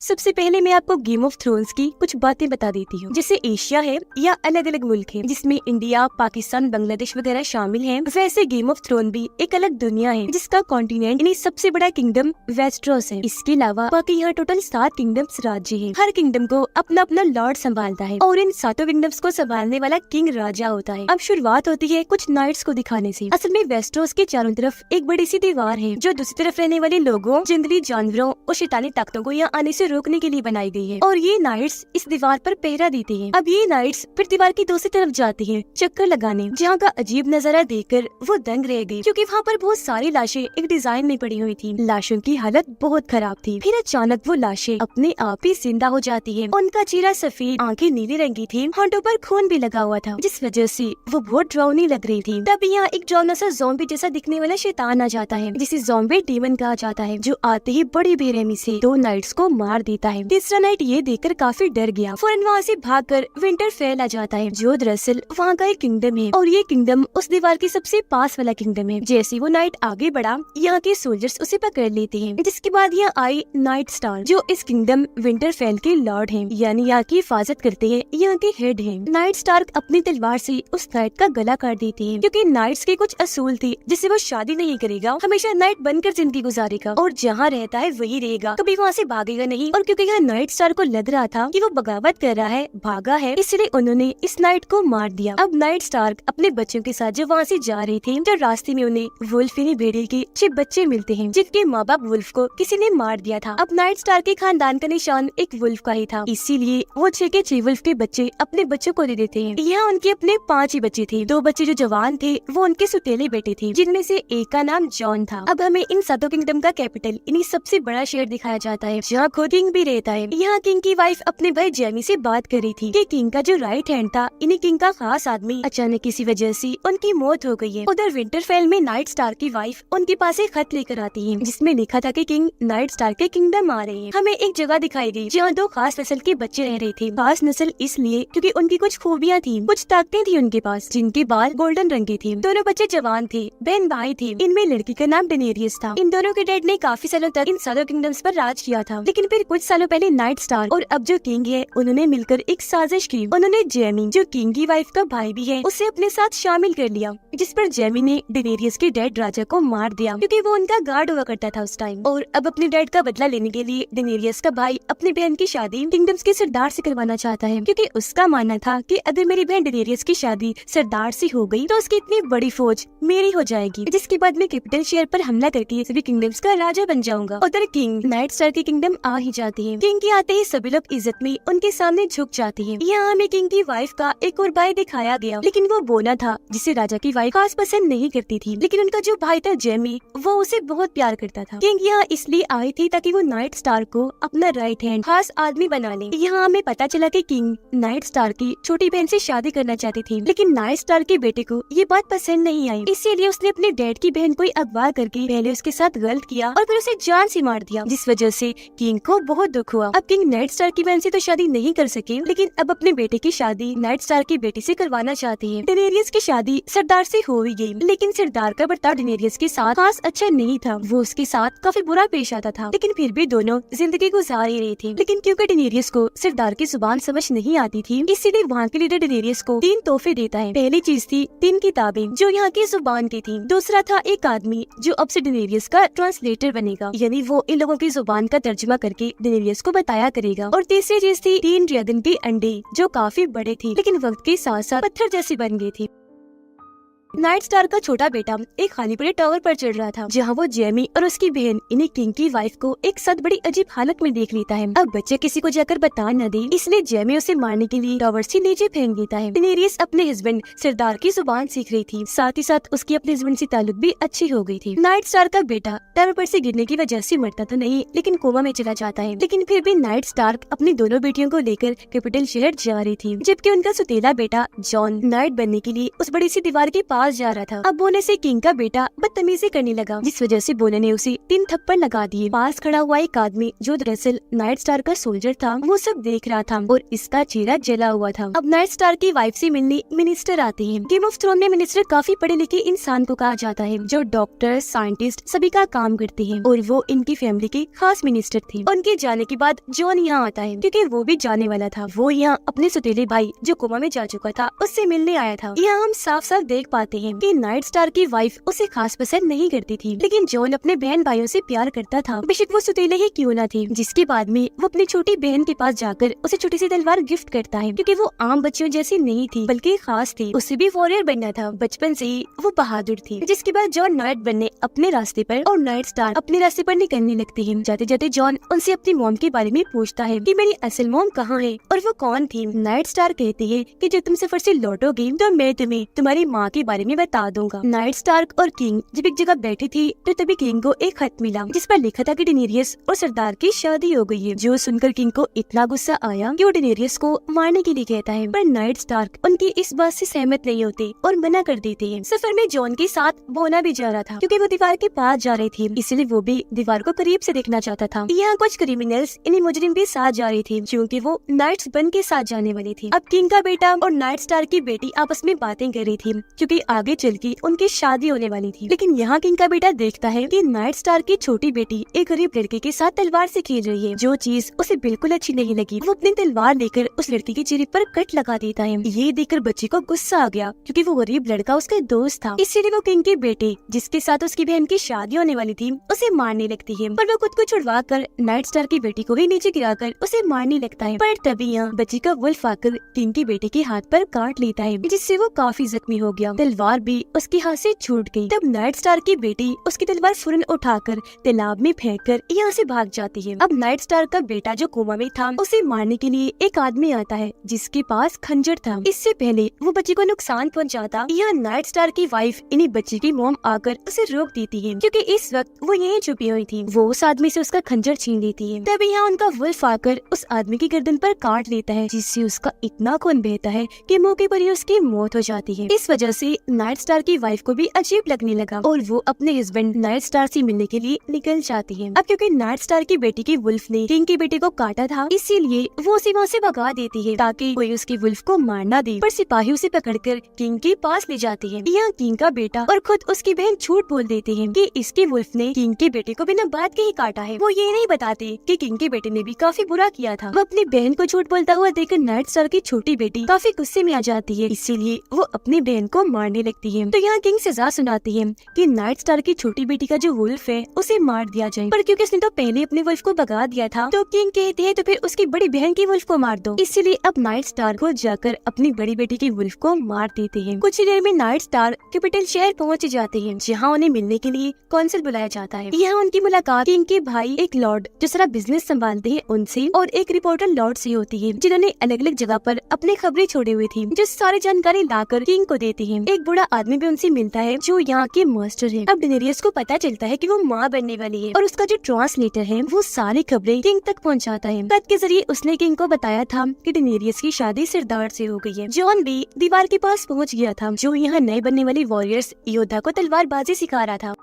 सबसे पहले मैं आपको गेम ऑफ थ्रोन्स की कुछ बातें बता देती हूँ। जैसे एशिया है या अलग अलग मुल्क है जिसमें इंडिया, पाकिस्तान, बांग्लादेश वगैरह शामिल हैं, वैसे गेम ऑफ थ्रोन भी एक अलग दुनिया है जिसका कॉन्टिनेंट यानी सबसे बड़ा किंगडम वेस्टरोस है। इसके अलावा बाकी यहाँ टोटल 7 किंगडम्स राज्य है। हर किंगडम को अपना अपना लॉर्ड संभालता है और इन 7 किंगडम्स को संभालने वाला किंग राजा होता है। अब शुरुआत होती है कुछ नाइट्स को दिखाने से। असल में वेस्टरोस के चारों तरफ एक बड़ी सी दीवार है जो दूसरी तरफ रहने वाले लोगों, जंगली जानवरों और शैतानी ताकतों को यहाँ आने से रोकने के लिए बनाई गई है और ये नाइट्स इस दीवार पर पहरा देते हैं। अब ये नाइट्स फिर दीवार की दूसरी तरफ जाती हैं चक्कर लगाने, जहाँ का अजीब नजारा देखकर वो दंग रह गई क्योंकि वहाँ पर बहुत सारी लाशें एक डिजाइन में पड़ी हुई थी। लाशों की हालत बहुत खराब थी। फिर अचानक वो लाशें अपने आप ही जिंदा हो जाती है। उनका चेहरा सफेद, आंखें नीले रंग की थी, होंठों पर खून भी लगा हुआ था जिस वजह से वो बहुत डरावनी लग रही थी। तब यहाँ एक डरावना सा ज़ॉम्बी जैसा दिखने वाला शैतान आ जाता है जिसे ज़ॉम्बी डीमन कहा जाता है, जो आते ही बड़ी बेरहमी से 2 नाइट्स को मार देता है। तीसरा नाइट ये देखकर काफी डर गया, फौरन वहाँ से भागकर विंटरफेल आ जाता है जो दरअसल वहाँ का एक किंगडम है और ये किंगडम उस दीवार के सबसे पास वाला किंगडम है। जैसे वो नाइट आगे बढ़ा, यहाँ के सोल्जर्स उसे पकड़ लेते हैं, जिसके बाद यहाँ आई नाइट स्टार जो इस किंगडम विंटरफेल के लॉर्ड हैं, यानी यहाँ की हिफाजत करते हैं, यहाँ के हेड हैं। नाइट स्टार अपनी तलवार से उस नाइट का गला काट देती है क्योंकि नाइट्स के कुछ असूल थे, जिससे वो शादी नहीं करेगा, हमेशा नाइट बनकर जिंदगी गुजारेगा और जहाँ रहता है वही रहेगा, कभी वहाँ से भागेगा नहीं। और क्योंकि यहाँ नाइट स्टार को लग रहा था कि वो बगावत कर रहा है, भागा है, इसलिए उन्होंने इस नाइट को मार दिया। अब नाइट स्टार अपने बच्चों के साथ जो वहाँ से जा रहे थे, जो रास्ते में उन्हें वुल्फ यानी भेड़िए के 6 बच्चे मिलते हैं जिनके माँ बाप वुल्फ को किसी ने मार दिया था। अब नाइट स्टार के खानदान का निशान एक वुल्फ का ही था, इसीलिए वो 6 के 6 वुल्फ के बच्चे अपने बच्चों को दे देते हैं। यहाँ उनके अपने 5 ही बच्चे थे। 2 बच्चे जो जवान थे वो उनके सुतेले बेटे थे, जिनमें से एक का नाम जॉन था। अब हमें इन 7 किंगडम का कैपिटल यानी सबसे बड़ा शहर दिखाया जाता है, जहाँ खुद किंग भी रहता है। यहाँ किंग की वाइफ अपने भाई जेमी से बात कर रही थी कि किंग का जो राइट हैंड था, इन्हीं किंग का खास आदमी, अचानक किसी वजह से उनकी मौत हो गई है। उधर विंटरफेल में नाइट स्टार की वाइफ उनके पास एक खत लेकर आती है जिसमें लिखा था कि किंग नाइट स्टार के किंगडम आ रहे हैं। हमें एक जगह दिखाई गई जहाँ 2 खास नस्ल के बच्चे रह रहे थे। खास नस्ल इसलिए क्योंकि उनकी कुछ खूबियाँ थी, कुछ ताकतें थी उनके पास, जिनके बाल गोल्डन रंग के थे। दोनों बच्चे जवान थे, बहन भाई थे। इनमें लड़की का नाम डेनेरियस था। इन दोनों के डैड ने काफी सालों तक इन 7 किंगडम्स पर राज किया था, लेकिन फिर कुछ सालों पहले नाइट स्टार और अब जो किंग है उन्होंने मिलकर एक साजिश की। उन्होंने जेमी, जो किंग की वाइफ का भाई भी है, उसे अपने साथ शामिल कर लिया, जिस पर जेमी ने डेनेरियस के डैड राजा को मार दिया क्योंकि वो उनका गार्ड हुआ करता था उस टाइम। और अब अपने डैड का बदला लेने के लिए डेनेरियस का भाई अपनी बहन की शादी किंगडम्स के सरदार से करवाना चाहता है, क्योंकि उसका मानना था कि अगर मेरी बहन डेनेरियस की शादी सरदार से हो गई तो उसकी इतनी बड़ी फौज मेरी हो जाएगी, जिसके बाद मैं कैपिटल शहर पर हमला करके सभी किंगडम्स का राजा बन जाऊंगा। उधर किंग नाइट स्टार की किंगडम आ ही जाती है। किंग के आते ही सभी लोग इज्जत में उनके सामने झुक जाते हैं। यहाँ हमें किंग की वाइफ का एक और भाई दिखाया गया, लेकिन वो बोना था जिसे राजा की वाइफ खास पसंद नहीं करती थी, लेकिन उनका जो भाई था जेमी, वो उसे बहुत प्यार करता था। किंग यहाँ इसलिए आई थी ताकि वो नाइट स्टार को अपना राइट हैंड खास आदमी बना ले। यहाँ हमें पता चला कि किंग नाइट स्टार की छोटी बहन से शादी करना चाहती थी, लेकिन नाइट स्टार के बेटे को ये बात पसंद नहीं आई, इसीलिए उसने अपने डैड की बहन को अगवा करके पहले उसके साथ गलत किया और फिर उसे जान से मार दिया, जिस वजह से किंग को बहुत दुख हुआ। अब किंग नाइट स्टार की बहन से तो शादी नहीं कर सके, लेकिन अब अपने बेटे की शादी नाइट स्टार की बेटी से करवाना चाहते हैं। डेनेरियस की शादी सरदार से हो ही गई, लेकिन सरदार का बर्ताव डेनेरियस के साथ खास अच्छा नहीं था। वो उसके साथ काफी बुरा पेश आता था, लेकिन फिर भी दोनों जिंदगी गुजार ही रहे थे। लेकिन क्योंकि डेनेरियस को सरदार की जुबान समझ नहीं आती थी, इसीलिए वहाँ के लीडर डेनेरियस को 3 तोहफे देता है। पहली चीज थी 3 किताबें जो यहाँ की जुबान की थी। दूसरा था एक आदमी जो अब से डेनेरियस का ट्रांसलेटर बनेगा, यानी वो इन लोगों की जुबान का तर्जुमा करके डेनेरियस को बताया करेगा। और तीसरी चीज थी 3 ड्रैगन के अंडे जो काफी बड़े थे, लेकिन वक्त के साथ साथ पत्थर जैसे बन गए थे। नाइट स्टार का छोटा बेटा एक खाली पड़े टावर पर चढ़ रहा था, जहाँ वो जेमी और उसकी बहन इन्हें किंग की वाइफ को एक साथ बड़ी अजीब हालत में देख लेता है। अब बच्चे किसी को जाकर बता न दे, इसलिए जेमी उसे मारने के लिए टावर से नीचे फेंक देता है। डेनेरियस अपने हस्बैंड सरदार की जुबान सीख रही थी, साथ ही साथ उसकी अपने हस्बैंड से ताल्लुक भी अच्छी हो गई थी। नाइट स्टार का बेटा टावर पर से गिरने की वजह से मरता तो नहीं, लेकिन कोमा में चला जाता है। लेकिन फिर भी नाइट स्टार अपनी दोनों बेटियों को लेकर कैपिटल शहर जा रही थी, जबकि उनका सुतेला बेटा जॉन नाइट बनने के लिए उस बड़ी सी दीवार के पास पास जा रहा था। अब बोने से किंग का बेटा बदतमीजी करने लगा, जिस वजह से बोने ने उसे 3 थप्पड़ लगा दिए। पास खड़ा हुआ एक आदमी जो दरअसल नाइट स्टार का सोल्जर था, वो सब देख रहा था और इसका चेहरा जला हुआ था। अब नाइट स्टार की वाइफ से मिलने मिनिस्टर आते हैं। गेम ऑफ थ्रोन में मिनिस्टर काफी पढ़े लिखे इंसान को कहा जाता है, जो डॉक्टर, साइंटिस्ट सभी का काम करते हैं, और वो इनकी फैमिली के खास मिनिस्टर थे। उनके जाने के बाद जॉन यहाँ आता है, क्योंकि वो भी जाने वाला था। वो यहाँ अपने सौतेले भाई जो कोमा में जा चुका था उससे मिलने आया था। यहाँ हम साफ साफ देख पाते हैं कि नाइट स्टार की वाइफ उसे खास पसंद नहीं करती थी, लेकिन जॉन अपने बहन भाइयों से प्यार करता था, बेशक वो सौतेले ही क्यों न थे। जिसके बाद में वो अपनी छोटी बहन के पास जाकर उसे छोटी सी तलवार गिफ्ट करता है, क्योंकि वो आम बच्चियों जैसी नहीं थी बल्कि खास थी। उसे भी वॉरियर बनना था, बचपन से ही वो बहादुर थी। जिसके बाद जॉन नाइट बनने अपने रास्ते पर और नाइट स्टार अपने रास्ते पर निकलने लगती है। जाते जाते जॉन उनसे अपनी मॉम के बारे में पूछता है कि मेरी असल मॉम कहाँ है और वो कौन थी। नाइट स्टार कहती है कि जब तुम सफर से लौटोगे तो मैं तुम्हें तुम्हारी माँ के बारे में बता दूंगा। नाइट स्टार्क और किंग जब एक जगह बैठे थे तो तभी किंग को एक खत मिला, जिस पर लिखा था कि डेनेरियस और सरदार की शादी हो गई है। जो सुनकर किंग को इतना गुस्सा आया कि वो डेनेरियस को मारने के लिए कहता है, पर नाइट स्टार्क उनकी इस बात से सहमत नहीं होते और मना कर देते हैं। सफर में जॉन के साथ बोना भी जा रहा था, क्योंकि वो दीवार के पास जा रही थी, इसलिए वो भी दीवार को करीब से देखना चाहता था। यहाँ कुछ क्रिमिनल्स इन्हीं मुजरिम भी साथ जा रही थी, क्योंकि वो नाइट्स बन के साथ जाने वाली थी। अब किंग का बेटा और नाइट स्टार की बेटी आपस में बातें कर रही थी, क्योंकि आगे चल के उनकी शादी होने वाली थी। लेकिन यहाँ किंग का बेटा देखता है कि नाइट स्टार की छोटी बेटी एक गरीब लड़के के साथ तलवार से खेल रही है, जो चीज उसे बिल्कुल अच्छी नहीं लगी। वो अपनी तलवार लेकर उस लड़की के चेहरे पर कट लगा देता है। ये देखकर बच्ची को गुस्सा आ गया, क्योंकि वो गरीब लड़का उसका दोस्त था। इसलिए वो किंग के बेटे, जिसके साथ उसकी बहन की शादी होने वाली थी, उसे मारने लगती है। पर वो खुद को छुड़वा कर नाइट स्टार की बेटी को भी नीचे गिराकर उसे मारने लगता है। पर तभी यहाँ बच्ची का वुल्फ आकर किंग की बेटे के हाथ पर काट लेता है, जिससे वो काफी जख्मी हो गया। तलवार भी उसके हाथ से छूट गई। तब नाइट स्टार की बेटी उसकी तलवार फौरन उठाकर तालाब में फेंककर यहाँ से भाग जाती है। अब नाइट स्टार का बेटा जो कोमा में था, उसे मारने के लिए एक आदमी आता है, जिसके पास खंजर था। इससे पहले वो बच्ची को नुकसान पहुँचाता, यहाँ नाइट स्टार की वाइफ इन्हीं बच्ची की मॉम आकर उसे रोक देती है, क्योंकि इस वक्त वो यहीं छुपी हुई थी। वो उस आदमी से उसका खंजर छीन लेती है। तब यहाँ उनका वुल्फ आकर उस आदमी की गर्दन पर काट लेता है, जिससे उसका इतना खून बहता है कि मौके पर ही उसकी मौत हो जाती है। इस वजह से नाइट स्टार की वाइफ को भी अजीब लगने लगा और वो अपने हस्बैंड नाइट स्टार से मिलने के लिए निकल जाती है। अब क्योंकि नाइट स्टार की बेटी की वुल्फ ने किंग की बेटे को काटा था, इसीलिए वो उसे वहाँ से भगा देती है, ताकि कोई उसकी वुल्फ को मार ना दे। पर सिपाही उसे पकड़कर किंग के पास ले जाते हैं। यहाँ किंग का बेटा और खुद उसकी बहन झूठ बोल देते हैं कि इसकी वुल्फ ने किंग के बेटे को बिना बात के ही काटा है। वो ये नहीं बताते कि किंग के बेटे ने भी काफी बुरा किया था। वो अपनी बहन को झूठ बोलता हुआ देखकर नाइट स्टार की छोटी बेटी काफी गुस्से में आ जाती है, इसीलिए वो अपनी बहन को मारने लगती है। तो यहाँ किंग सजा सुनाती है कि नाइट स्टार की छोटी बेटी का जो वुल्फ है उसे मार दिया जाए। पर क्योंकि उसने तो पहले अपने वुल्फ को भगा दिया था, तो किंग कहते हैं तो फिर उसकी बड़ी बहन की वुल्फ को मार दो। इसीलिए अब नाइट स्टार खुद जाकर अपनी बड़ी बेटी की वुल्फ को मार देते हैं। कुछ ही देर में नाइट स्टार कैपिटल शहर पहुँच जाते हैं, जहाँ उन्हें मिलने के लिए कौंसिल बुलाया जाता है। यहाँ उनकी मुलाकात किंग के भाई एक लॉर्ड जो सारा बिजनेस संभालते हैं उनसे और एक रिपोर्टर लॉर्ड से होती है, जिन्होंने अलग अलग जगह पर अपनी खबरें छोड़े हुए थी, जो सारी जानकारी लाकर किंग को देती है। एक बूढ़ा आदमी भी उनसे मिलता है, जो यहाँ के मास्टर है। अब डेनेरियस को पता चलता है कि वो माँ बनने वाली है, और उसका जो ट्रांसलेटर है वो सारी खबरें किंग तक पहुँचाता है। खत के जरिए उसने किंग को बताया था कि डेनेरियस की शादी सरदार से हो गई है। जॉन भी दीवार के पास पहुँच गया था, जो यहाँ नए बनने वाली वॉरियर्स योद्धा को तलवारबाजी सिखा रहा था।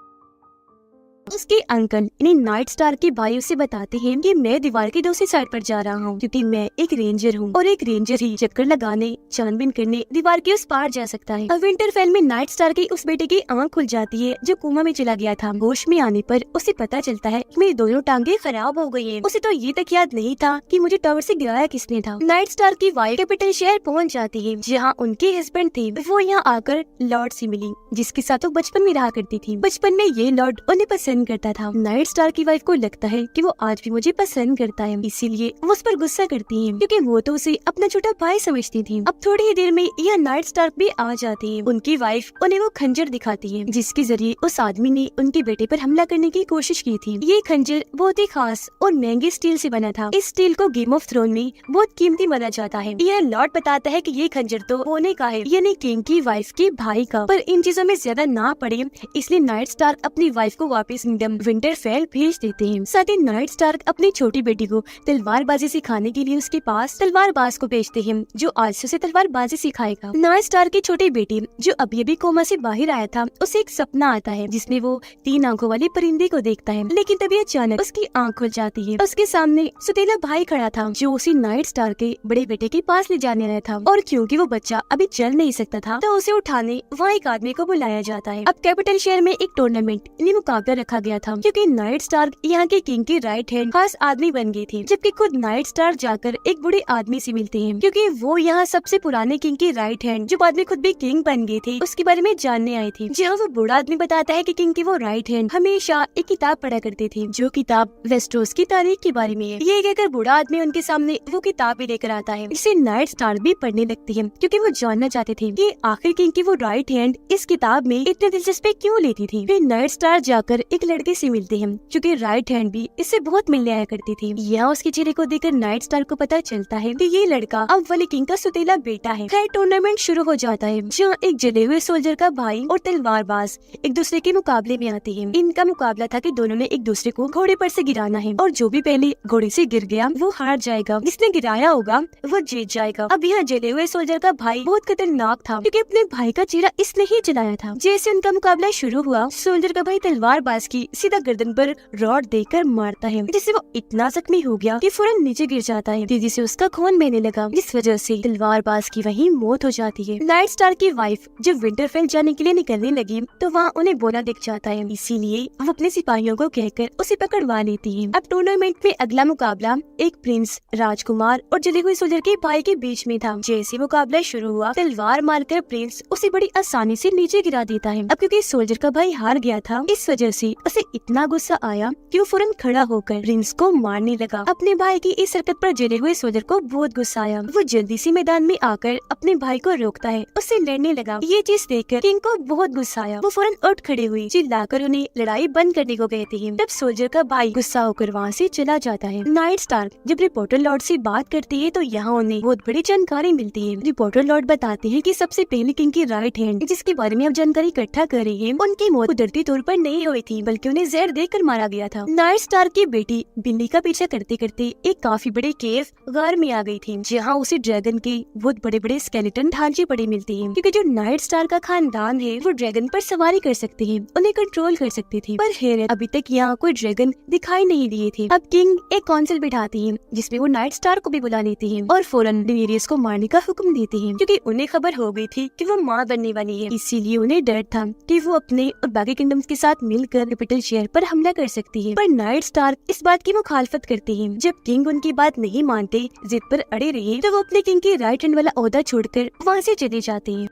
उसके अंकल इन्हें नाइट स्टार के भाई उसे बताते हैं कि मैं दीवार की दूसरी साइड पर जा रहा हूँ, क्योंकि मैं एक रेंजर हूँ और एक रेंजर ही चक्कर लगाने, छानबीन करने दीवार के उस पार जा सकता है। अब विंटरफेल में नाइट स्टार की उस बेटे की आंख खुल जाती है, जो कोमा में चला गया था। होश में आने पर उसे पता चलता है कि मेरी दोनों टांगे खराब हो गई है। उसे तो ये तक याद नहीं था कि मुझे टावर से गिराया किसने था। नाइट स्टार की वाइफ कैपिटल शहर पहुँच जाती है, जहाँ उनके हस्बैंड थे। वो यहाँ आकर लॉर्ड से मिली, जिसके साथ वो बचपन में रहा करती थी। बचपन में ये लॉर्ड उन्हें पसंद करता था। नाइट स्टार की वाइफ को लगता है कि वो आज भी मुझे पसंद करता है, इसीलिए वो उस पर गुस्सा करती है, क्योंकि वो तो उसे अपना छोटा भाई समझती थी। अब थोड़ी ही देर में यह नाइट स्टार भी आ जाती है। उनकी वाइफ उन्हें वो खंजर दिखाती है, जिसके जरिए उस आदमी ने उनके बेटे पर हमला करने की कोशिश की थी। ये खंजर बहुत ही खास और महंगे स्टील से बना था। इस स्टील को गेम ऑफ थ्रोन में बहुत कीमती माना जाता है। यह लॉर्ड बताता है कि ये खंजर तो होने का है, यानी किंग की वाइफ के भाई का। पर इन चीजों में ज्यादा ना पड़े, इसलिए नाइट स्टार अपनी वाइफ को वापस किंगडम विंटरफेल भेज देते हैं। साथ ही नाइट स्टार्क अपनी छोटी बेटी को तलवारबाजी सिखाने के लिए उसके पास तलवारबाज को भेजते हैं जो आज से उसे तलवारबाजी सिखाएगा। नाइट स्टार्क की छोटी बेटी जो अभी अभी कोमा से बाहर आया था, उसे एक सपना आता है जिसमें वो 3 आंखों वाले परिंदे को देखता है, लेकिन तभी अचानक उसकी आंख खुल जाती है। उसके सामने सुतीला भाई खड़ा था जो उसी नाइट स्टार के बड़े बेटे के पास ले जाने आया था, और क्योंकि वो बच्चा अभी चल नहीं सकता था तो उसे उठाने वहाँ एक आदमी को बुलाया जाता है। अब कैपिटल शहर में एक टूर्नामेंट यानी मुकाबला रखा गया था क्योंकि नाइट स्टार यहाँ के किंग की राइट हैंड खास आदमी बन गई थी, जबकि खुद नाइट स्टार जाकर एक बूढ़े आदमी से मिलते हैं क्योंकि वो यहाँ सबसे पुराने किंग की राइट हैंड जो बाद में खुद भी किंग बन गई थी उसके बारे में जानने आई थी। जहाँ वो बूढ़ा आदमी बताता है कि किंग की वो राइट हैंड हमेशा एक किताब पढ़ा करती थी जो किताब वेस्टरोस की तारीख के बारे में है। ये कहकर बूढ़ा आदमी उनके सामने वो किताब भी लेकर आता है, जिसे नाइट स्टार भी पढ़ने लगती है क्योंकि वो जानना चाहते थे कि आखिर किंग की वो राइट हैंड इस किताब में इतने दिलचस्पी क्यों लेती थी। फिर नाइट स्टार जाकर एक लड़के से मिलते हैं क्योंकि राइट हैंड भी इससे बहुत मिलने आया करती थी। यहाँ उसके चेहरे को देखकर नाइट स्टार को पता चलता है कि ये लड़का अब वाले किंग का सुतीला बेटा है। खैर टूर्नामेंट शुरू हो जाता है जहाँ एक जले हुए सोल्जर का भाई और तलवारबाज एक दूसरे के मुकाबले में आते हैं। इनका मुकाबला था कि दोनों ने एक दूसरे को घोड़े पर से गिराना है और जो भी पहले घोड़े से गिर गया वो हार जाएगा, जिसने गिराया होगा वो जीत जाएगा। अब यहाँ जले हुए सोल्जर का भाई बहुत खतरनाक था क्योंकि अपने भाई का चेहरा इसने ही जलाया था। जैसे उनका मुकाबला शुरू हुआ सोल्जर का भाई तलवारबाज की सीधा गर्दन पर रॉड देकर मारता है, जिससे वो इतना जख्मी हो गया कि फौरन नीचे गिर जाता है, तेजी से उसका खून बहने लगा, जिस वजह से तलवारबाज की वहीं मौत हो जाती है। नाइट स्टार की वाइफ जब विंटरफेल जाने के लिए निकलने लगी तो वहाँ उन्हें बोला दिख जाता है, इसीलिए वो अपने सिपाहियों को कहकर उसे पकड़वा लेती है। अब टूर्नामेंट में अगला मुकाबला एक प्रिंस, राजकुमार और जले हुए सोल्जर के भाई के बीच में था। जैसे मुकाबला शुरू हुआ तलवार मारकर प्रिंस उसे बड़ी आसानी से नीचे गिरा देता है। अब क्योंकि सोल्जर का भाई हार गया था इस वजह से उसे इतना गुस्सा आया कि वो फौरन खड़ा होकर प्रिंस को मारने लगा। अपने भाई की इस हरकत पर जले हुए सोल्जर को बहुत गुस्सा आया। वो जल्दी से मैदान में आकर अपने भाई को रोकता है, उससे लड़ने लगा। ये चीज देखकर किंग को बहुत गुस्सा आया। वो फौरन उठ खड़े हुई, चिल्लाकर उन्हें लड़ाई बंद करने को कहती है। तब सोल्जर का भाई गुस्सा होकर वहाँ से चला जाता है। नाइट स्टार जब रिपोर्टर लॉर्ड से बात करती है तो यहाँ उन्हें बहुत बड़ी जानकारी मिलती है। रिपोर्टर लॉर्ड बताते हैं कि सबसे पहले किंग की राइट हैंड जिसके बारे में अब जानकारी इकट्ठा कर रही है, उनकी मौत कुदरती तौर पर नहीं हुई थी बल्कि उन्हें जहर देकर मारा गया था। नाइट स्टार की बेटी बिल्ली का पीछा करते करते एक काफी बड़े केव गार में आ गई थी, जहाँ उसे ड्रैगन के बहुत बड़े बड़े स्केलेटन ढांचे पड़े मिलते हैं क्योंकि जो नाइट स्टार का खानदान है वो ड्रैगन पर सवारी कर सकते हैं, उन्हें कंट्रोल कर सकती थी। पर हैरत अभी तक यहाँ कोई ड्रैगन दिखाई नहीं दिए थे। अब किंग एक काउंसिल बिठाती है जिसमें वो नाइट स्टार को भी बुला लेती है और फौरन डेनेरियस को मारने का हुक्म देती है क्योंकि उन्हें खबर हो गई थी कि वो माँ बनने वाली है। इसीलिए उन्हें डर था कि वो अपने और बाकी किंगडम्स के साथ मिलकर कैपिटल शहर पर हमला कर सकती है। पर नाइट स्टार इस बात की मुखालफत करती है। जब किंग उनकी बात नहीं मानते, जिद पर अड़े रहे, तो वो अपने किंग की राइट हैंड वाला ओहदा छोड़कर वहाँ से चले जाते हैं।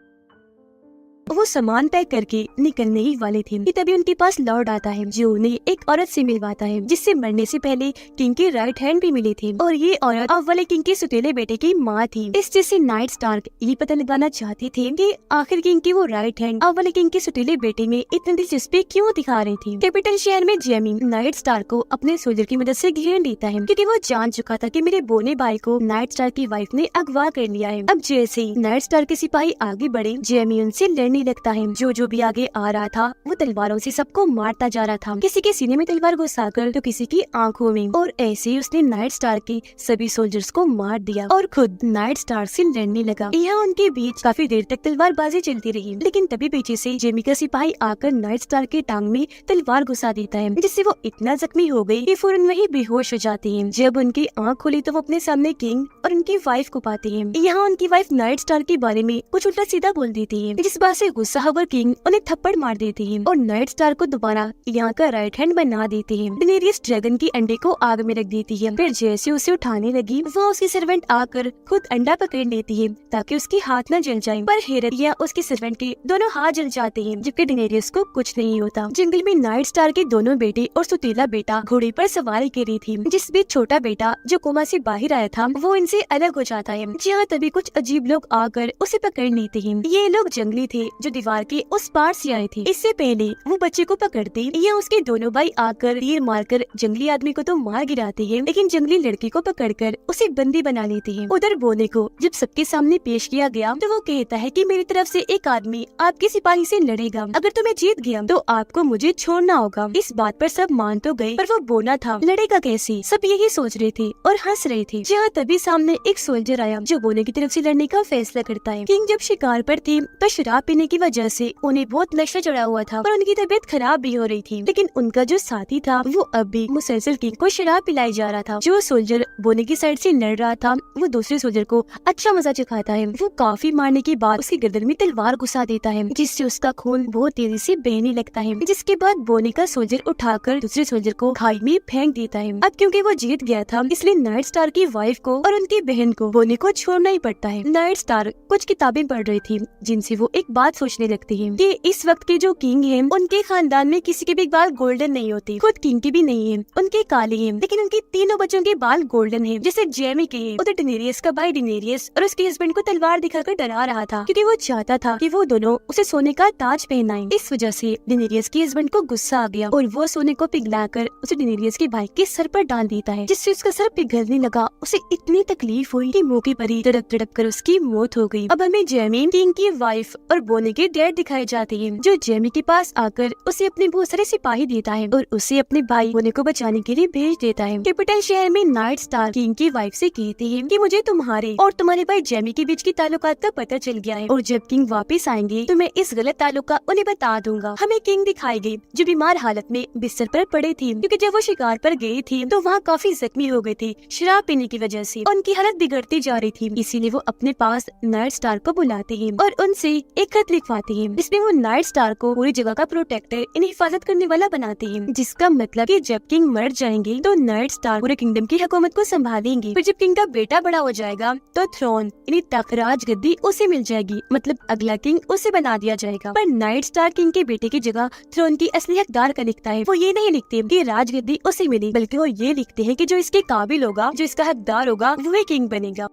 वो सामान पैक करके निकलने ही वाले थे कि तभी उनके पास लॉर्ड आता है जो उन्हें एक औरत से मिलवाता है जिससे मरने से पहले किंग की राइट हैंड भी मिली थी और ये औरत अब वाले किंग के सुतीले बेटे की माँ थी। इस चीज से नाइट स्टार्क ये पता लगाना चाहते थे कि आखिर किंग की वो राइट हैंड अब वाले किंग के सुतीले बेटे में इतनी दिलचस्पी क्यों दिखा रही थी। कैपिटल शहर में जेमी नाइट स्टार को अपने सोल्जर की मदद से घेर लेता है क्योंकि वो जान चुका था कि मेरे बोने भाई को नाइट स्टार की वाइफ ने अगवा कर लिया है। अब जैसे ही नाइट स्टार के सिपाही आगे बढ़े, जेमी उनसे लड़ने लगता है। जो भी आगे आ रहा था वो तलवारों से सबको मारता जा रहा था, किसी के सीने में तलवार घुसाकर तो किसी की आंखों में, और ऐसे ही उसने नाइट स्टार के सभी सोल्जर्स को मार दिया और खुद नाइट स्टार से लड़ने लगा। यहाँ उनके बीच काफी देर तक तलवारबाजी चलती रही, लेकिन तभी पीछे से जेमी का सिपाही आकर नाइट स्टार के टांग में तलवार घुसा देता है जिससे वो इतना जख्मी हो गई कि फौरन वही बेहोश हो जाती है। जब उनकी आंख खुली तो वो अपने सामने किंग और उनकी वाइफ को पाते हैं। यहाँ उनकी वाइफ नाइट स्टार के बारे में कुछ उल्टा सीधा बोल देती है, जिस बात से गुस्सा होकर किंग उन्हें थप्पड़ मार देती है और नाइट स्टार को दोबारा यहाँ का राइट हैंड बना देती है। डेनेरियस ड्रैगन की अंडे को आग में रख देती है। फिर जैसे उसे उठाने लगी वो उसकी सर्वेंट आकर खुद अंडा पकड़ लेती है ताकि उसकी हाथ न जल जाए। पर हैरत या उसके सर्वेंट के दोनों हाथ जल जाते हैं जबकि डेनेरियस को कुछ नहीं होता। जंगल में नाइट स्टार के दोनों बेटे और सुतीला बेटा घोड़े पर सवारी कर रही थी, जिस बीच छोटा बेटा जो कोमा से बाहर आया था वो इनसे अलग हो जाता है। जहाँ तभी कुछ अजीब लोग आकर उसे पकड़ लेते हैं। ये लोग जंगली थे जो दीवार के उस पार से आए थे। इससे पहले वो बच्चे को पकड़ते या उसके दोनों भाई आकर तीर मारकर जंगली आदमी को तो मार गिराते हैं, लेकिन जंगली लड़की को पकड़कर उसे बंदी बना लेते हैं। उधर बोने को जब सबके सामने पेश किया गया तो वो कहता है कि मेरी तरफ से एक आदमी आपके सिपाही से लड़ेगा, अगर तुम्हें जीत गया तो आपको मुझे छोड़ना होगा। इस बात पर सब मान तो गए, पर वो बोना था, लड़ेगा कैसे? सब यही सोच रहे थे और हंस रहे थे। जहाँ तभी सामने एक सोल्जर आया जो बोने की तरफ से लड़ने का फैसला करता है। किंग जब शिकार पर थे तो शराब पीने की वजह से उन्हें बहुत नशा चढ़ा हुआ था और उनकी तबीयत खराब भी हो रही थी, लेकिन उनका जो साथी था वो अब भी मुसलसल किंग को शराब पिलाई जा रहा था। जो सोल्जर बोने की साइड से लड़ रहा था वो दूसरे सोल्जर को अच्छा मजा चखाता है। वो काफी मारने के बाद उसकी गर्दन में तलवार घुसा देता है, जिससे उसका खून बहुत तेजी से बहने लगता है। जिसके बाद बोने का सोल्जर उठाकर दूसरे सोल्जर को खाई में फेंक देता है। अब क्योंकि वो जीत गया था इसलिए नाइट स्टार की वाइफ को और उनकी बहन को बोने को छोड़ना ही पड़ता है। नाइट स्टार कुछ किताबें पढ़ रही थी जिनसे वो एक बात सोचने लगती है कि इस वक्त के जो किंग हैं उनके खानदान में किसी के भी बाल गोल्डन नहीं होते, खुद किंग के भी नहीं है, उनके काले हैं, लेकिन उनके तीनों बच्चों के बाल गोल्डन हैं, जैसे जेमी के हैं। उधर डेनेरियस का भाई डेनेरियस और उसके हस्बैंड को तलवार दिखाकर डरा रहा था क्योंकि वो चाहता था कि वो दोनों उसे सोने का ताज पहनाएं। इस वजह से डेनेरियस के हस्बैंड को गुस्सा आ गया और वो सोने को पिघलाकर उसे डेनेरियस के भाई के सर पर डाल देता है, जिससे उसका सर पिघलने लगा। उसे इतनी तकलीफ हुई कि मौके पर ही तड़प तड़प कर उसकी मौत हो गई। अब हमें जेमी, किंग की वाइफ और बोने के डैड दिखाए जाते हैं, जो जेमी के पास आकर उसे अपने बहुत सारे सिपाही देता है और उसे अपने भाई बोने को बचाने के लिए भेज देता है। कैपिटल शहर में नाइट स्टार किंग की वाइफ से कहते हैं कि मुझे तुम्हारे और तुम्हारे भाई जेमी के बीच की ताल्लुकात का पता चल गया है और जब किंग वापस आएंगे तो मैं इस गलत ताल्लुक का उन्हें बता दूंगा। हमें किंग दिखाई गई जो बीमार हालत में बिस्तर पर पड़े थे, क्योंकि जब वो शिकार पर गए थे तो वहाँ काफी जख्मी हो गए थे शराब पीने की वजह से। उनकी हालत बिगड़ती जा रही थी, इसीलिए वो अपने पास नाइट स्टार को बुलाते हैं और उनसे एक खत लिखवाते हैं, जिसमें वो नाइट स्टार को पूरी जगह का प्रोटेक्टर, इन्हें हिफाजत करने वाला बनाते हैं, जिसका मतलब कि जब किंग मर जाएंगे तो नाइट स्टार पूरे किंगडम की हुकूमत को संभालेंगे। फिर जब किंग का बेटा बड़ा हो जाएगा तो थ्रोन, यानी तख्त, राजगद्दी उसे मिल जाएगी, मतलब अगला किंग उसे बना दिया जाएगा। पर नाइट स्टार किंग के बेटे की जगह थ्रोन की असली हकदार का लिखता है। वो ये नहीं लिखते कि राजगद्दी उसे मिली, बल्कि वो ये लिखते हैं कि जो इसके काबिल होगा, जो इसका हकदार होगा, वही किंग बनेगा।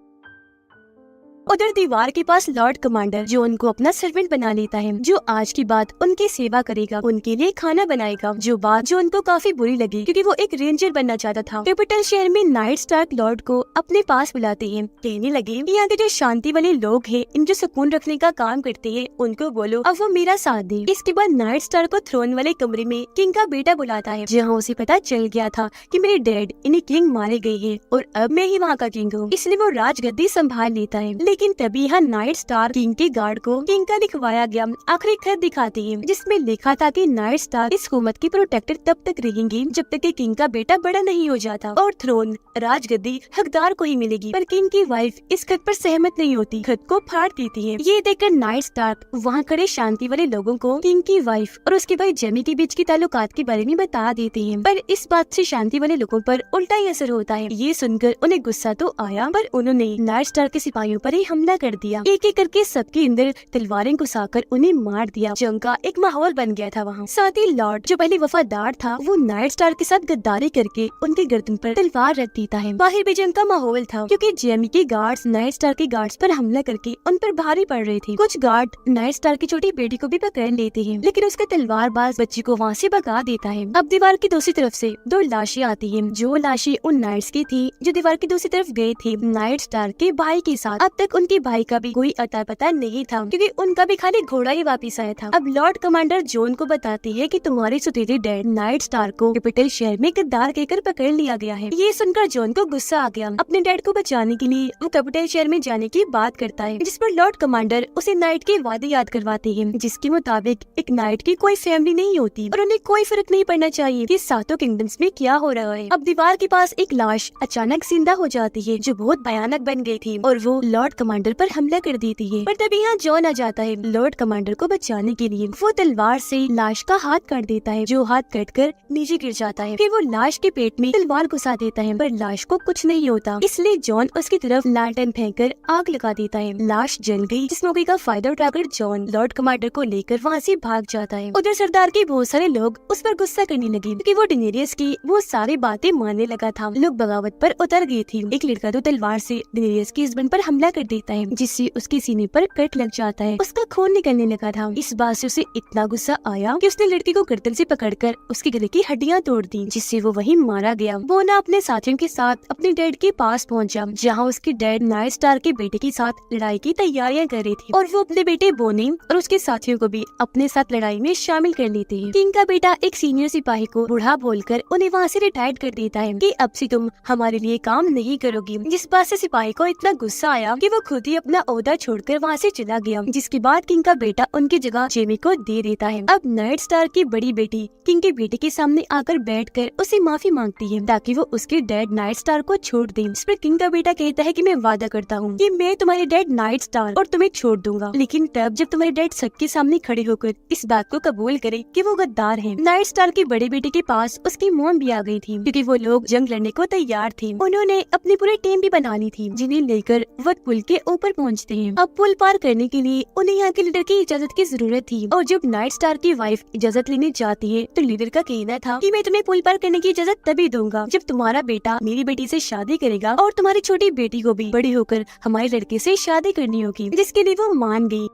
उधर दीवार के पास लॉर्ड कमांडर जो उनको अपना सर्वेंट बना लेता है, जो आज की बात उनकी सेवा करेगा, उनके लिए खाना बनाएगा, जो बात जो उनको काफी बुरी लगी क्योंकि वो एक रेंजर बनना चाहता था। कैपिटल शहर में नाइट स्टार लॉर्ड को अपने पास बुलाते हैं, कहने लगे कि यहाँ के जो शांति वाले लोग हैं, इन जो सुकून रखने का काम करते हैं, उनको बोलो अब वो मेरा साथ दे। इसके बाद नाइट स्टार को थ्रोन वाले कमरे में किंग का बेटा बुलाता है, जहाँ उसे पता चल गया था कि मेरे डैड इन्हें किंग मारे गए हैं और अब मैं ही वहाँ का किंग हूँ, इसलिए वो राजगद्दी संभाल लेता है। लेकिन तभी यहाँ नाइट स्टार किंग के गार्ड को किंग का लिखवाया गया आखिरी खत दिखाते हैं, जिसमें लिखा था कि नाइट स्टार इस हुकूमत की प्रोटेक्टर तब तक रहेंगी जब तक कि किंग का बेटा बड़ा नहीं हो जाता और थ्रोन, राजगद्दी हकदार को ही मिलेगी। पर किंग की वाइफ इस खत पर सहमत नहीं होती, खत को फाड़ देती है। ये देखकर नाइट स्टार वहाँ खड़े शांति वाले लोगों को किंग की वाइफ और उसके भाई जेमी के बीच की ताल्लुकात के बारे में बता देते हैं, पर इस बात से शांति वाले लोगों पर उल्टा ही असर होता है। ये सुनकर उन्हें गुस्सा तो आया, पर उन्होंने नाइट स्टार के सिपाहियों पर ही हमला कर दिया। एक एक करके सबके अंदर तलवारें घुसाकर उन्हें मार दिया। जंग का एक माहौल बन गया था वहाँ। साथ ही लॉर्ड जो पहले वफादार था वो नाइट स्टार के साथ गद्दारी करके उनके गर्दन पर तलवार रख देता है। बाहर भी जंग का माहौल था क्योंकि जेमी के गार्ड्स नाइट स्टार के गार्ड्स पर हमला करके उन पर भारी पड़ रहे थे। कुछ गार्ड नाइट स्टार की छोटी बेटी को भी पकड़ लेते हैं, लेकिन उसका तलवारबाज बच्ची को वहाँ से भगा देता है। अब दीवार की दूसरी तरफ से दो लाशें आती हैं, जो लाशें उन नाइट्स की थी जो दीवार की दूसरी तरफ गए थे नाइट स्टार के भाई के साथ। अब तक उनके भाई का भी कोई अता पता नहीं था क्योंकि उनका भी खाली घोड़ा ही वापस आया था। अब लॉर्ड कमांडर जॉन को बताती है कि तुम्हारे सुतेरे डैड नाइट स्टार को कैपिटल शहर में गद्दार कहकर पकड़ लिया गया है। ये सुनकर जॉन को गुस्सा आ गया। अपने डैड को बचाने के लिए वो कैपिटल शहर में जाने की बात करता है, जिस पर लॉर्ड कमांडर उसे नाइट के वादे याद करवाते हैं, जिसके मुताबिक एक नाइट की कोई फैमिली नहीं होती और उन्हें कोई फर्क नहीं पड़ना चाहिए कि सातों किंगडम्स में क्या हो रहा है। अब दीवार के पास एक लाश अचानक जिंदा हो जाती है जो बहुत भयानक बन गई थी और वो लॉर्ड कमांडर पर हमला कर देती है। पर तभी यहाँ जॉन आ जाता है लॉर्ड कमांडर को बचाने के लिए। वो तलवार से लाश का हाथ काट देता है, जो हाथ कटकर नीचे गिर जाता है। फिर वो लाश के पेट में तलवार घुसा देता है, पर लाश को कुछ नहीं होता, इसलिए जॉन उसकी तरफ लालटेन फेंककर आग लगा देता है। लाश जल गई, जिस मौके का फायदा उठाकर जॉन लॉर्ड कमांडर को लेकर वहाँ से भाग जाता है। उधर सरदार के बहुत सारे लोग उस पर गुस्सा करने लगे क्योंकि वो डेनेरियस की वो सारी बातें मानने लगा था। लोग बगावत पर उतर गए थे। एक लड़का तो तलवार से डेनेरियस के हस्बैंड पर हमला कर देता है जिससे उसके सीने पर कट लग जाता है। उसका खून निकलने लगा था। इस बात से उसे इतना गुस्सा आया कि उसने लड़की को गर्दन से पकड़कर उसके गले की हड्डियां तोड़ दी, जिससे वो वहीं मारा गया। वो ना अपने साथियों के साथ अपने डैड के पास पहुंचा, जहां उसके डैड नाइट स्टार के बेटे के साथ लड़ाई की तैयारियां कर रही थी और वो अपने बेटे बोनी और उसके साथियों को भी अपने साथ लड़ाई में शामिल कर लेते हैं। किंग का बेटा एक सीनियर सिपाही को बूढ़ा बोलकर उन्हें वहाँ से रिटायर कर देता है कि अब से तुम हमारे लिए काम नहीं करोगी। जिस बात से सिपाही को इतना गुस्सा आया कि वो खुद ही अपना ओहदा छोड़कर वहाँ से चला गया, जिसके बाद किंग का बेटा उनकी जगह जेमी को दे देता है। अब नाइट स्टार की बड़ी बेटी किंग के बेटे के सामने आकर बैठकर उसे माफी मांगती है ताकि वो उसके डैड नाइट स्टार को छोड़ दे। इस पर किंग का बेटा कहता है कि मैं वादा करता हूँ कि मैं तुम्हारे डैड नाइट स्टार और तुम्हें छोड़ दूंगा, लेकिन तब जब तुम्हारे डैड सबके सामने खड़े होकर इस बात को कबूल करे कि वो गद्दार है। नाइट स्टार के बड़े बेटे के पास उसकी मॉम भी आ गई थी क्योंकि वो लोग जंग लड़ने को तैयार थे। उन्होंने अपनी पूरी टीम भी बना ली थी जिन्हें लेकर वो पुल के ऊपर पहुँचते हैं। अब पुल पार करने के लिए उन्हें यहाँ के लीडर की इजाजत की जरूरत थी और जब नाइट स्टार की वाइफ इजाजत लेने जाती है तो लीडर का कहना था कि मैं तुम्हें पुल पार करने की इजाजत तभी दूंगा जब तुम्हारा बेटा मेरी बेटी से शादी करेगा और तुम्हारी छोटी बेटी को भी बड़ी होकर हमारे लड़के से शादी करनी होगी, जिसके लिए वो मान गई।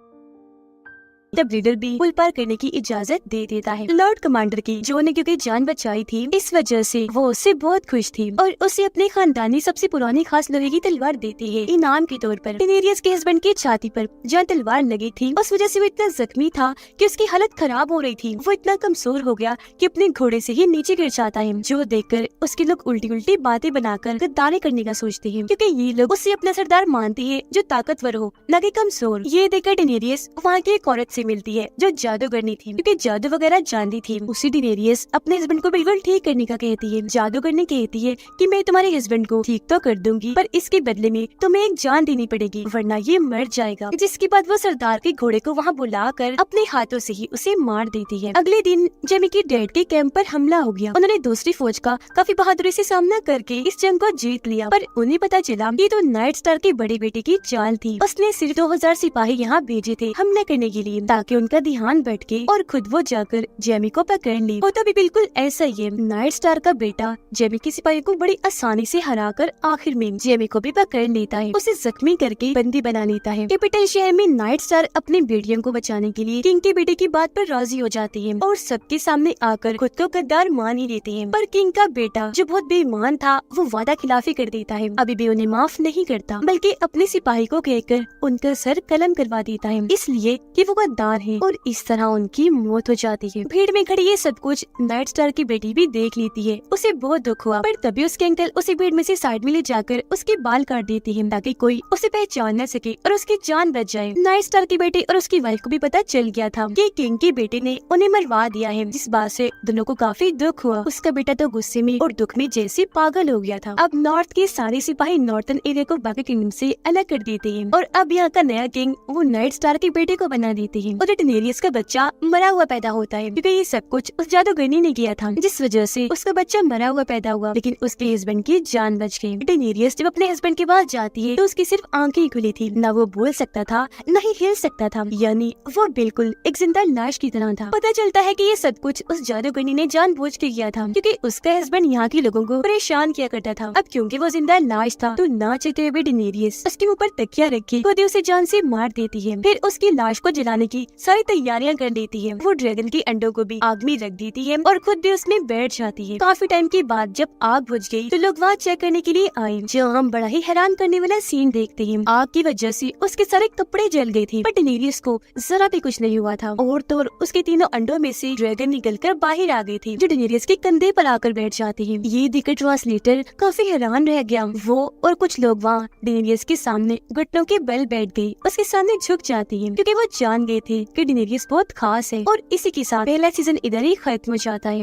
तब लीडर भी पुल पार करने की इजाजत दे देता है। लॉर्ड कमांडर की जो ने क्योंकि जान बचाई थी, इस वजह से वो उससे बहुत खुश थी और उसे अपने खानदानी सबसे पुरानी खास लोहे की तलवार देती है इनाम के तौर पर। डेनेरियस के हस्बैंड की छाती पर जहाँ तलवार लगी थी उस वजह से वो इतना जख्मी था कि उसकी हालत खराब हो रही थी। वो इतना कमजोर हो गया कि अपने घोड़े से ही नीचे गिर जाता है, जो देखकर उसके लोग उल्टी उल्टी बातें बनाकर गद्दारी करने का सोचते हैं क्योंकि ये लोग उससे अपना सरदार मानते हैं जो ताकतवर हो न कि कमजोर। ये देखकर डेनेरियस वहाँ की एक औरत मिलती है जो जादूगरनी थी क्योंकि जादू वगैरह जानती थी। उसी डेनेरियस अपने हस्बैंड को बिल्कुल ठीक करने का कहती है। जादूगरनी कहती है कि मैं तुम्हारे हस्बैंड को ठीक तो कर दूंगी पर इसके बदले में तुम्हें एक जान देनी पड़ेगी वरना ये मर जाएगा। जिसके बाद वो सरदार के घोड़े को वहाँ बुलाकर अपने हाथों से ही उसे मार देती है। अगले दिन जेमी के डैड के कैंप पर हमला हो गया। उन्होंने दूसरी फौज का काफी बहादुरी से सामना करके इस जंग को जीत लिया, पर उन्हें पता चला कि तो नाइट स्टार के बड़े बेटे की चाल थी। उसने सिर्फ 2000 सिपाही यहाँ भेजे थे हमला करने के लिए ताकि उनका ध्यान भटके और खुद वो जाकर जेमी को पकड़ ली। होता भी बिल्कुल ऐसा ही है। नाइट स्टार का बेटा जेमी के सिपाही को बड़ी आसानी से हराकर आखिर में जेमी को भी पकड़ लेता है, उसे जख्मी करके बंदी बना लेता है। कैपिटल शहर में नाइट स्टार अपने बेटियों को बचाने के लिए किंग के बेटे की बात पर राजी हो जाती है और सबके सामने आकर खुद को गद्दार मान ही लेते हैं। पर किंग का बेटा जो बहुत बेईमान था वो वादा खिलाफी कर देता है, अभी भी उन्हें माफ नहीं करता बल्कि अपने सिपाही को कहकर उनका सर कलम करवा देता है इसलिए कि वो गद्दार है और इस तरह उनकी मौत हो जाती है। भीड़ में खड़ी ये सब कुछ नाइट स्टार की बेटी भी देख लेती है। उसे बहुत दुख हुआ पर तभी उसके अंकल उसे भीड़ में से साइड में ले जाकर उसके बाल काट देती है ताकि कोई उसे पहचान न सके और उसकी जान बच जाए। नाइट स्टार की बेटी और उसकी वाइफ को भी पता चल गया था कि किंग के बेटे ने उन्हें मरवा दिया है, जिस बात से दोनों को काफी दुख हुआ। उसका बेटा तो गुस्से में और दुख में जैसे पागल हो गया था। अब नॉर्थ के सारे सिपाही नॉर्थन एरिया को बाकी किंगडम से अलग कर देते हैं और अब यहाँ का नया किंग वो नाइट स्टार के बेटे को बना देते हैं और डेनेरियस का बच्चा मरा हुआ पैदा होता है क्योंकि ये सब कुछ उस जादूगरनी ने किया था, जिस वजह से उसका बच्चा मरा हुआ पैदा हुआ लेकिन उसके हस्बैंड की जान बच गई। डेनेरियस जब अपने हस्बैंड के पास जाती है तो उसकी सिर्फ आंखें खुली थी, न वो बोल सकता था न ही हिल सकता था, यानी वो बिल्कुल एक जिंदा लाश की तरह था। पता चलता है कि ये सब कुछ उस जादूगरनी ने जानबूझ के किया था क्योंकि उसका हस्बैंड यहाँ के लोगों को परेशान किया करता था। अब क्योंकि वो जिंदा लाश था तो ना चाहते हुए डेनेरियस उसके ऊपर तकिया रखी खुद उसे जान से मार देती है, फिर उसकी लाश को जलाने की सारी तैयारियां कर देती है। वो ड्रैगन के अंडों को भी आग में रख देती है और खुद भी उसमें बैठ जाती है। काफी टाइम के बाद जब आग बुझ गई तो लोग वहाँ चेक करने के लिए आए, जहाँ हम बड़ा ही हैरान करने वाला सीन देखते हैं। आग की वजह से उसके सारे कपड़े जल गए थे पर डेनेरियस को जरा भी कुछ नहीं हुआ था और तो उसके तीनों अंडों में से ड्रैगन निकलकर बाहर आ गए थे जो डेनेरियस के कंधे पर आकर बैठ जाती है। ये देखकर ट्रांसलेटर काफी हैरान रह गया। वो और कुछ लोग वहाँ डेनेरियस के सामने घुटनों के बल बैठ गए, उसके सामने झुक जाती है क्योंकि वो जान गए थे कि डेनेरियस बहुत खास है। और इसी के साथ पहला सीजन इधर ही खत्म हो जाता है।